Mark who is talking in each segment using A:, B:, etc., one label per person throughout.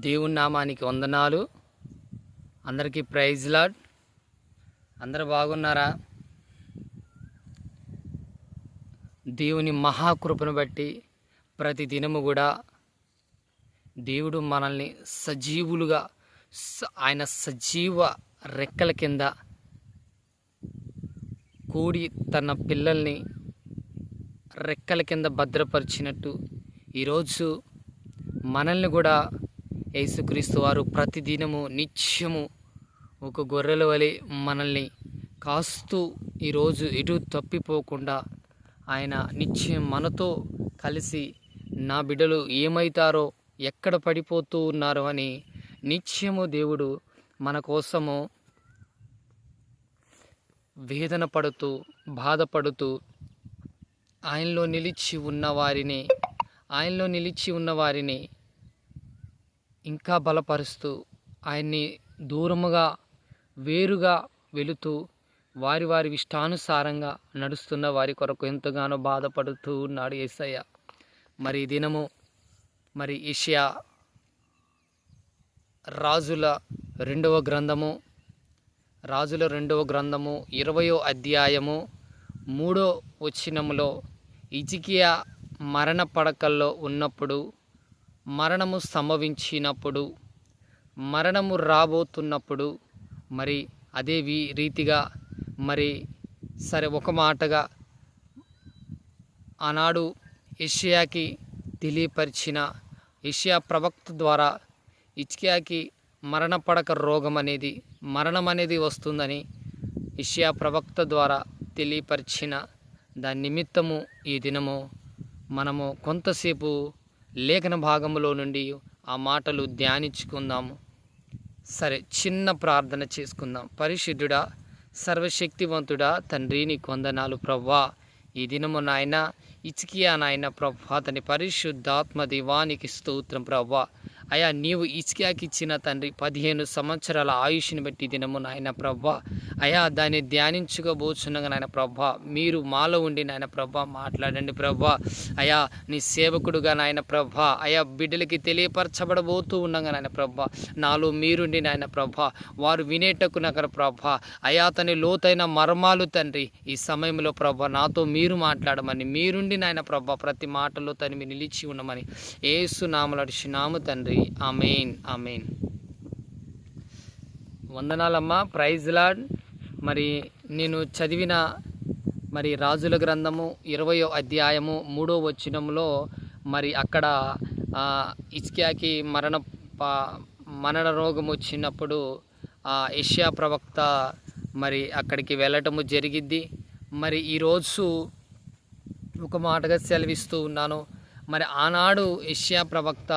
A: దేవుని నామానికి వందనాలు. అందరికీ ప్రైజ్ లార్డ్. అందరూ బాగున్నారా? దేవుని మహాకృపను బట్టి ప్రతి దినము కూడా దేవుడు మనల్ని సజీవులుగా ఆయన సజీవ రెక్కల కింద కూడి తన పిల్లల్ని రెక్కల కింద భద్రపరిచినట్టు ఈరోజు మనల్ని కూడా యేసుక్రీస్తు వారు ప్రతిదినము నిత్యము ఒక గొర్రెల వలె మనల్ని కాస్తూ ఈరోజు ఎటు తప్పిపోకుండా ఆయన నిత్యం మనతో కలిసి నా బిడ్డలు ఏమవుతారో ఎక్కడ పడిపోతూ ఉన్నారో అని నిత్యము దేవుడు మన కోసము వేదన పడుతూ బాధపడుతూ ఆయనలో నిలిచి ఉన్న వారిని ఇంకా బలపరుస్తూ ఆయన్ని దూరముగా వేరుగా వెళుతూ వారి ఇష్టానుసారంగా నడుస్తున్న వారి కొరకు ఎంతగానో బాధపడుతూ ఉన్నాడు యేసయ్య. మరి ఈ దినము యెషయా రాజుల రెండవ గ్రంథము 20వ అధ్యాయము 3వ వచనములో హిజ్కియా మరణ పడకల్లో ఉన్నప్పుడు, మరణము సంభవించినప్పుడు, మరణము రాబోతున్నప్పుడు మరి అదే రీతిగా సరే ఒక మాటగా ఆనాడు యెషయాకి తెలియపరిచిన యెషయా ప్రవక్త ద్వారా హిజ్కియాకి మరణపడక మరణం అనేది వస్తుందని యెషయా ప్రవక్త ద్వారా తెలియపరిచిన దాని నిమిత్తము ఈ దినము మనము కొంతసేపు లేఖన భాగంలో నుండి ఆ మాటలు ధ్యానించుకుందాము. సరే, చిన్న ప్రార్థన చేసుకుందాం. పరిశుద్ధుడా, సర్వశక్తివంతుడా తండ్రి, నీకు వందనాలు ప్రభువా. ఈ దినము నాయన హిజ్కియా నాయన ప్రభువా, అతని పరిశుద్ధాత్మ దీవానికి స్తోత్రం ప్రభువా. అయా, నీవు హిజ్కియాకి ఇచ్చిన తండ్రి 15 సంవత్సరాల ఆయుష్ని బట్టి దినము నాయన ప్రభువా, అయా దాన్ని ధ్యానించుకోబోచున్నగా నాయన ప్రభువా, మీరు మాలో ఉండి నాయన ప్రభువా మాట్లాడండి ప్రభువా. అయా, నీ సేవకుడుగా నాయన ప్రభువా, అయా బిడ్డలకి తెలియపరచబడబోతూ ఉండగా నాయన ప్రభువా, నాలో మీరుండి నాయన ప్రభువా, వారు వినేటకు నగర ప్రభువా, అయా తని లోతైన మర్మాలు తండ్రి ఈ సమయంలో ప్రభువా నాతో మీరు మాట్లాడమని, మీరుండి నాయన ప్రభువా ప్రతి మాటలో తను నిలిచి ఉండమని యేసు నామములో అడిచినాము తండ్రి. Amen, amen. వందనాలమ్మా. Praise Lord. నేను చదివిన రాజుల గ్రంథము 20వ అధ్యాయము 3వ వచనంలో అక్కడ హిజ్కియాకి మరణ రోగం వచ్చినప్పుడు యెషయా ప్రవక్త అక్కడికి వెళ్ళటము జరిగిద్ది. ఈరోజు ఒక మాటగా సెలవిస్తూ ఉన్నాను. ఆనాడు యెషయా ప్రవక్త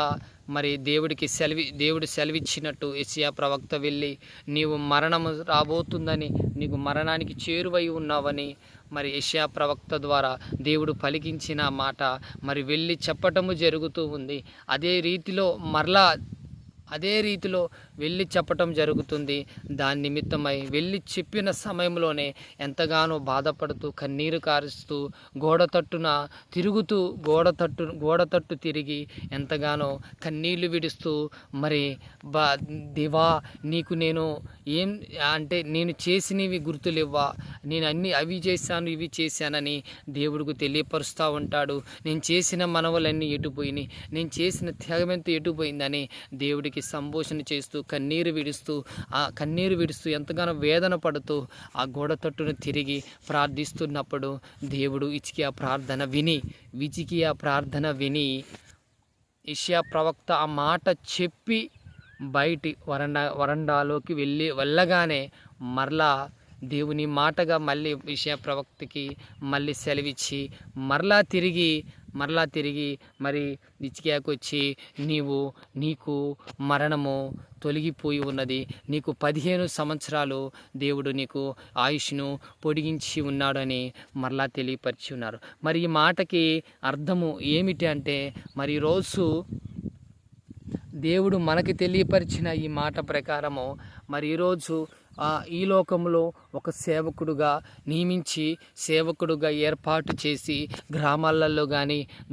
A: దేవుడు సెలవిచ్చినట్టు యెషయా ప్రవక్త వెళ్ళి, నీవు మరణము రాబోతుందని, నీకు మరణానికి చేరువై ఉన్నావని యెషయా ప్రవక్త ద్వారా దేవుడు పలికించిన మాట వెళ్ళి చెప్పటము జరుగుతూ ఉంది. అదే రీతిలో వెళ్ళి చెప్పటం జరుగుతుంది. దాని నిమిత్తమై వెళ్ళి చెప్పిన సమయంలోనే ఎంతగానో బాధపడుతూ కన్నీరు కారుస్తూ గోడ తట్టు తిరిగి ఎంతగానో కన్నీళ్లు విడుస్తూ దేవా, నీకు నేను నేను చేసినవి గుర్తులివ్వా, నేను అవి చేశాను ఇవి చేశానని దేవుడికి తెలియపరుస్తూ ఉంటాడు. నేను చేసిన మనవలన్నీ ఎటుపోయినాయి, నేను చేసిన త్యాగమెంత ఎటుపోయిందని దేవుడికి సంభోషణ చేస్తూ కన్నీరు విడుస్తూ ఎంతగానో వేదన పడుతూ ఆ గోడ తట్టును తిరిగి ప్రార్థిస్తున్నప్పుడు దేవుడు హిజ్కియా ప్రార్థన విని యెషయా ప్రవక్త ఆ మాట చెప్పి బయటి వరండాలోకి వెళ్ళగానే మరలా దేవుని మాటగా మళ్ళీ యెషయా ప్రవక్తకి సెలవిచ్చి మరలా తిరిగి హిజ్కియాకు వచ్చి, నీకు మరణము తొలగిపోయి ఉన్నది, నీకు 15 సంవత్సరాలు దేవుడు నీకు ఆయుష్ను పొడిగించి ఉన్నాడు అని మరలా తెలియపరిచి ఉన్నారు. ఈ మాటకి అర్థము ఏమిటి అంటే ఈరోజు దేవుడు మనకి తెలియపరిచిన ఈ మాట ప్రకారము ఈరోజు ఈ లోకంలో ఒక సేవకుడుగా నియమించి సేవకుడుగా ఏర్పాటు చేసి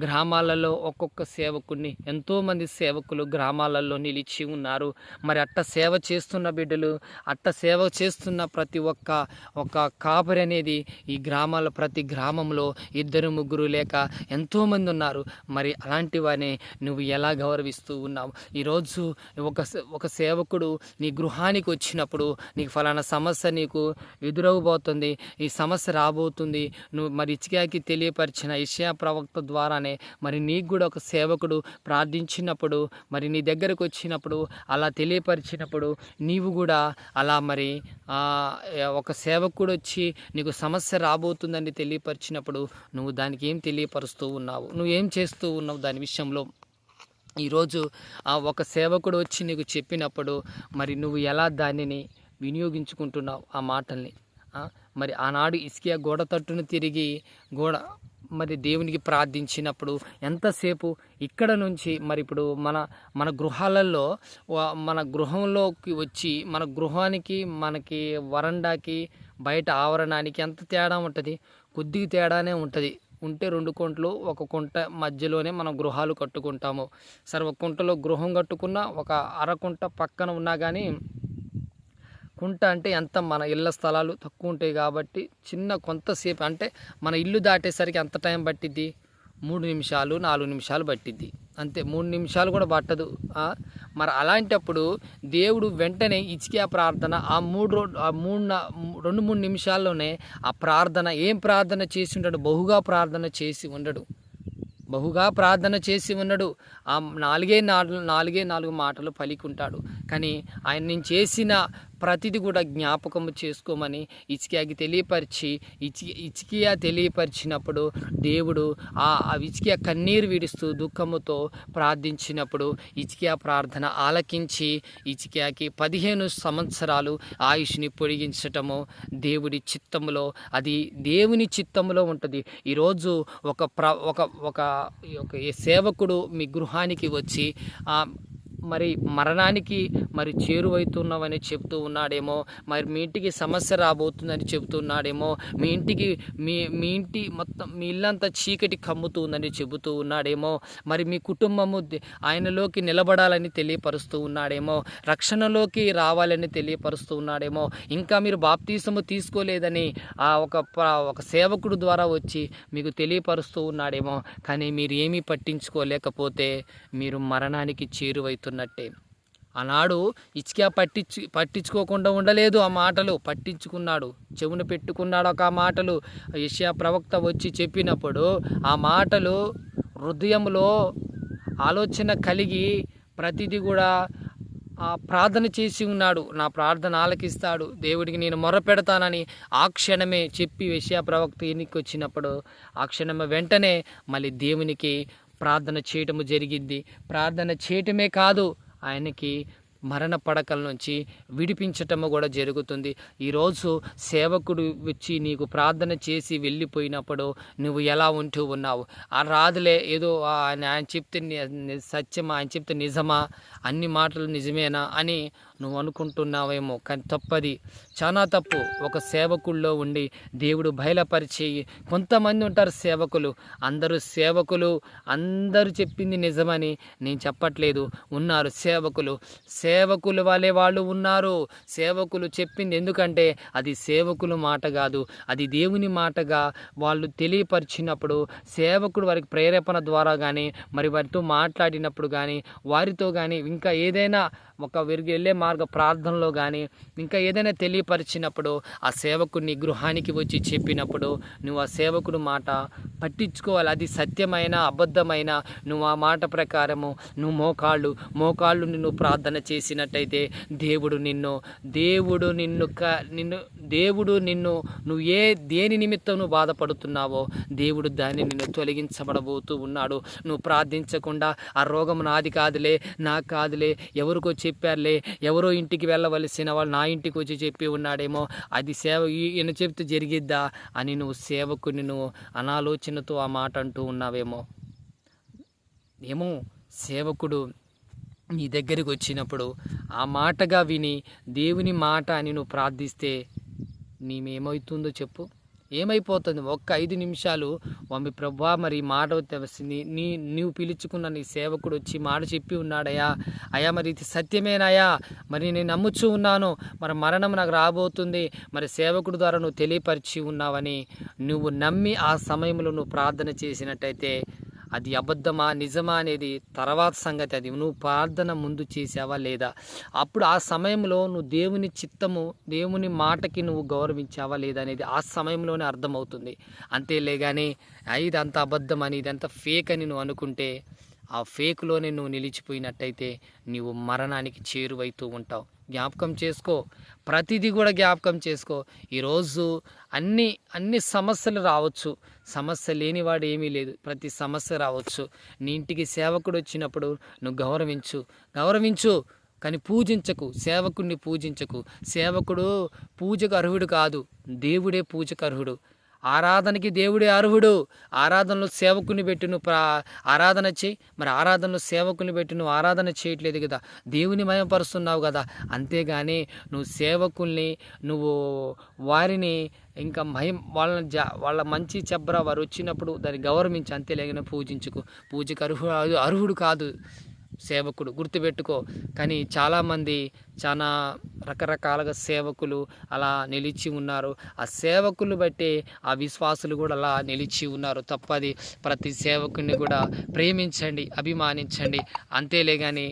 A: గ్రామాలలో ఒక్కొక్క సేవకుడిని ఎంతోమంది సేవకులు గ్రామాలలో నిలిచి ఉన్నారు. మరి అట్ట సేవ చేస్తున్న బిడ్డలు, అట్ట సేవ చేస్తున్న ప్రతి ఒక్క కాపరి అనేది ఈ ప్రతి గ్రామంలో 2, 3 లేక ఎంతోమంది ఉన్నారు. మరి అలాంటి వారిని నువ్వు ఎలా గౌరవిస్తూ ఉన్నావు? ఈరోజు ఒక సేవకుడు నీ గృహానికి వచ్చినప్పుడు నీకు ఫలానా సమస్య నీకు ఎదురవబోతుంది, ఈ సమస్య రాబోతుంది, నువ్వు మరి హిజ్కియాకి తెలియపరిచిన యెషయా ప్రవక్త ద్వారానే మరి నీకు కూడా ఒక సేవకుడు ప్రార్థించినప్పుడు, మరి నీ దగ్గరకు వచ్చినప్పుడు, అలా తెలియపరిచినప్పుడు నీవు కూడా అలా మరి ఒక సేవకుడు వచ్చి నీకు సమస్య రాబోతుందని తెలియపరిచినప్పుడు నువ్వు దానికి ఏం తెలియపరుస్తూ ఉన్నావు, నువ్వు ఏం చేస్తూ ఉన్నావు దాని విషయంలో? ఈరోజు ఒక సేవకుడు వచ్చి నీకు చెప్పినప్పుడు మరి నువ్వు ఎలా దానిని వినియోగించుకుంటున్నావు ఆ మాటల్ని? మరి ఆనాడు హిజ్కియా గోడ తట్టును తిరిగి మరి దేవునికి ప్రార్థించినప్పుడు ఎంతసేపు ఇక్కడ నుంచి మరి ఇప్పుడు మన గృహాలలో మన గృహంలోకి వచ్చి మన గృహానికి మనకి వరండాకి బయట ఆవరణానికి ఎంత తేడా ఉంటుంది? కొద్దిగా తేడానే ఉంటుంది. ఉంటే 2 కుంటలు, ఒక కుంట మధ్యలోనే మనం గృహాలు కట్టుకుంటాము. సరే, ఒక కుంటలో గృహం కట్టుకున్న ఒక అరకుంట పక్కన ఉన్నా కానీ కుంట అంటే ఎంత మన ఇళ్ళ స్థలాలు తక్కువ ఉంటాయి కాబట్టి కొంతసేపు అంటే మన ఇల్లు దాటేసరికి ఎంత టైం పట్టిద్ది? 3 నిమిషాలు 4 నిమిషాలు పట్టిద్ది అంతే. 3 నిమిషాలు కూడా పట్టదు. మరి అలాంటప్పుడు దేవుడు వెంటనే హిజ్కియా ప్రార్థన 2-3 నిమిషాల్లోనే ఆ ప్రార్థన ఏం ప్రార్థన చేసి ఉంటాడు? బహుగా ప్రార్థన చేసి ఉండడు. ఆ 4 మాటలు పలికుంటాడు. కానీ ఆయన నేను చేసిన ప్రతిది కూడా జ్ఞాపకము చేసుకోమని హిజ్కియాకి హిజ్కియా తెలియపరిచినప్పుడు దేవుడు ఆ హిజ్కియా కన్నీరు విడుస్తూ దుఃఖముతో ప్రార్థించినప్పుడు హిజ్కియా ప్రార్థన ఆలకించి హిజ్కియాకి 15 సంవత్సరాలు ఆయుష్ని పొడిగించటము దేవుడి చిత్తములో, అది దేవుని చిత్తములో ఉంటుంది. ఈరోజు ఒక సేవకుడు మీ గృహానికి వచ్చి మరి మరణానికి మరి చేరువైతున్నావని చెప్తూ ఉన్నాడేమో, మరి మీ ఇంటికి సమస్య రాబోతుందని చెబుతున్నాడేమో, మీ ఇంటి మొత్తం మీ ఇల్లంతా చీకటి కమ్ముతుందని చెబుతూ ఉన్నాడేమో, మరి మీ కుటుంబము ఆయనలోకి నిలబడాలని తెలియపరుస్తూ ఉన్నాడేమో, రక్షణలోకి రావాలని తెలియపరుస్తూ ఉన్నాడేమో, ఇంకా మీరు బాప్తీసము తీసుకోలేదని ఒక సేవకుడు ద్వారా వచ్చి మీకు తెలియపరుస్తూ ఉన్నాడేమో. కానీ మీరు ఏమీ పట్టించుకోలేకపోతే మీరు మరణానికి చేరువైతున్నట్టే. ఆనాడు హిజ్కియా పట్టించుకోకుండా ఉండలేదు. ఆ మాటలు పట్టించుకున్నాడు, చెవున పెట్టుకున్నాడు. ఆ మాటలు యెషయా ప్రవక్త వచ్చి చెప్పినప్పుడు ఆ మాటలు హృదయంలో ఆలోచన కలిగి ప్రతిదీ కూడా ప్రార్థన చేసి ఉన్నాడు. నా ప్రార్థన ఆలకిస్తాడు, దేవుడికి నేను మొరపెడతానని ఆ క్షణమే చెప్పి యెషయా ప్రవక్త ఎన్నిక వచ్చినప్పుడు ఆ క్షణమే వెంటనే మళ్ళీ దేవునికి ప్రార్థన చేయటము జరిగింది. ప్రార్థన చేయటమే కాదు, ఆయనకి మరణ పడకల నుంచి విడిపించటము కూడా జరుగుతుంది. ఈరోజు సేవకుడు వచ్చి నీకు ప్రార్థన చేసి వెళ్ళిపోయినప్పుడు నువ్వు ఎలా ఉంటూ ఉన్నావు? రాదులే, ఏదో ఆయన చెప్తే సత్యమా, ఆయన చెప్తే నిజమా, అన్ని మాటలు నిజమేనా అని నువ్వు అనుకుంటున్నావేమో. కానీ తప్పది, చాలా తప్పు. ఒక సేవకుల్లో ఉండి దేవుడు బయలుపరిచి, కొంతమంది ఉంటారు సేవకులు, అందరూ చెప్పింది నిజమని నేను చెప్పట్లేదు, ఉన్నారు సేవకులు వాళ్ళే వాళ్ళు ఉన్నారు. సేవకులు చెప్పింది, ఎందుకంటే అది సేవకుల మాట కాదు, అది దేవుని మాటగా వాళ్ళు తెలియపరిచినప్పుడు సేవకుడు వారికి ప్రేరేపణ ద్వారా కానీ మరి వారితో మాట్లాడినప్పుడు కానీ వారితో కానీ ఇంకా ఏదైనా వెళ్ళే ప్రార్థనలో కానీ ఇంకా ఏదైనా తెలియపరిచినప్పుడు ఆ సేవకుడిని గృహానికి వచ్చి చెప్పినప్పుడు నువ్వు ఆ సేవకుడు మాట పట్టించుకోవాలి. అది సత్యమైన అబద్ధమైన నువ్వు ఆ మాట ప్రకారము నువ్వు మోకాళ్ళు నిన్ను ప్రార్థన చేసినట్టయితే దేవుడు నిన్ను నువ్వు దేని నిమిత్తం నువ్వు బాధపడుతున్నావో దేవుడు దాన్ని నిన్ను తొలగించబడబోతూ ఉన్నాడు. నువ్వు ప్రార్థించకుండా ఆ రోగం నాది కాదులే, నాకు కాదులే, ఎవరికో చెప్పారులే, ఎవరో ఇంటికి వెళ్ళవలసిన వాళ్ళు నా ఇంటికి వచ్చి చెప్పి ఉన్నాడేమో, అది ఈయన చెప్తే జరిగిద్దా అని నువ్వు సేవకుని నువ్వు అనాలోచనతో ఆ మాట అంటూ ఉన్నావేమో. సేవకుడు నీ దగ్గరికి వచ్చినప్పుడు ఆ మాటగా విని దేవుని మాట అని నువ్వు ప్రార్థిస్తే నీమేమవుతుందో చెప్పు, ఏమైపోతుంది? ఒక్క 5 నిమిషాలు మమ్మీ ప్రభా మరి ఈ మాట నీవు పిలుచుకున్న నీ సేవకుడు వచ్చి మాట చెప్పి ఉన్నాడయ్యా, అయ్యా మరి ఇది సత్యమేనాయా, మరి నేను నమ్ముచూ ఉన్నాను, మరి మరణం నాకు రాబోతుంది, మరి సేవకుడు ద్వారా నువ్వు తెలియపరిచి ఉన్నావని నువ్వు నమ్మి ఆ సమయంలో నువ్వు ప్రార్థన చేసినట్టయితే అది అబద్ధమా నిజమా అనేది తర్వాత సంగతి. అది నువ్వు ప్రార్థన ముందు చేసావా లేదా, అప్పుడు ఆ సమయంలో నువ్వు దేవుని చిత్తము దేవుని మాటకి నువ్వు గౌరవించావా లేదా అనేది ఆ సమయంలోనే అర్థమవుతుంది. అంతేలే కానీ ఇదంతా అబద్ధం అని ఇదంతా ఫేక్ అని నువ్వు అనుకుంటే ఆ ఫేక్లోనే నువ్వు నిలిచిపోయినట్టయితే నీవు మరణానికి చేరువైతూ ఉంటావు. జ్ఞాపకం చేసుకో, ప్రతిదీ కూడా జ్ఞాపకం చేసుకో. ఈరోజు అన్ని సమస్యలు రావచ్చు, సమస్య లేనివాడు ఏమీ లేదు, ప్రతి సమస్య రావచ్చు. నీ ఇంటికి సేవకుడు వచ్చినప్పుడు నువ్వు గౌరవించు కానీ పూజించకు, సేవకుడిని పూజించకు. సేవకుడు పూజకు అర్హుడు కాదు, దేవుడే పూజకు అర్హుడు. ఆరాధనకి దేవుడే అర్హుడు. ఆరాధనలో సేవకుని పెట్టి నువ్వు ఆరాధన చేయి. మరి ఆరాధనలో సేవకుని పెట్టి నువ్వు ఆరాధన చేయట్లేదు కదా, దేవుని మయపరుస్తున్నావు కదా. అంతేగాని నువ్వు సేవకుల్ని నువ్వు వారిని ఇంకా వాళ్ళ మంచి చెబ్బర వారు వచ్చినప్పుడు దాన్ని గౌరవించి, అంతేలేగిన పూజించుకు. పూజకు అర్హుడు కాదు సేవకుడు, గుర్తుపెట్టుకో. కానీ చాలామంది చాలా రకరకాలుగా సేవకులు అలా నిలిచి ఉన్నారు. ఆ సేవకులు బట్టి ఆ విశ్వాసులు కూడా అలా నిలిచి ఉన్నారు. తప్పది, ప్రతి సేవకుని కూడా ప్రేమించండి, అభిమానించండి. అంతేలే కానీ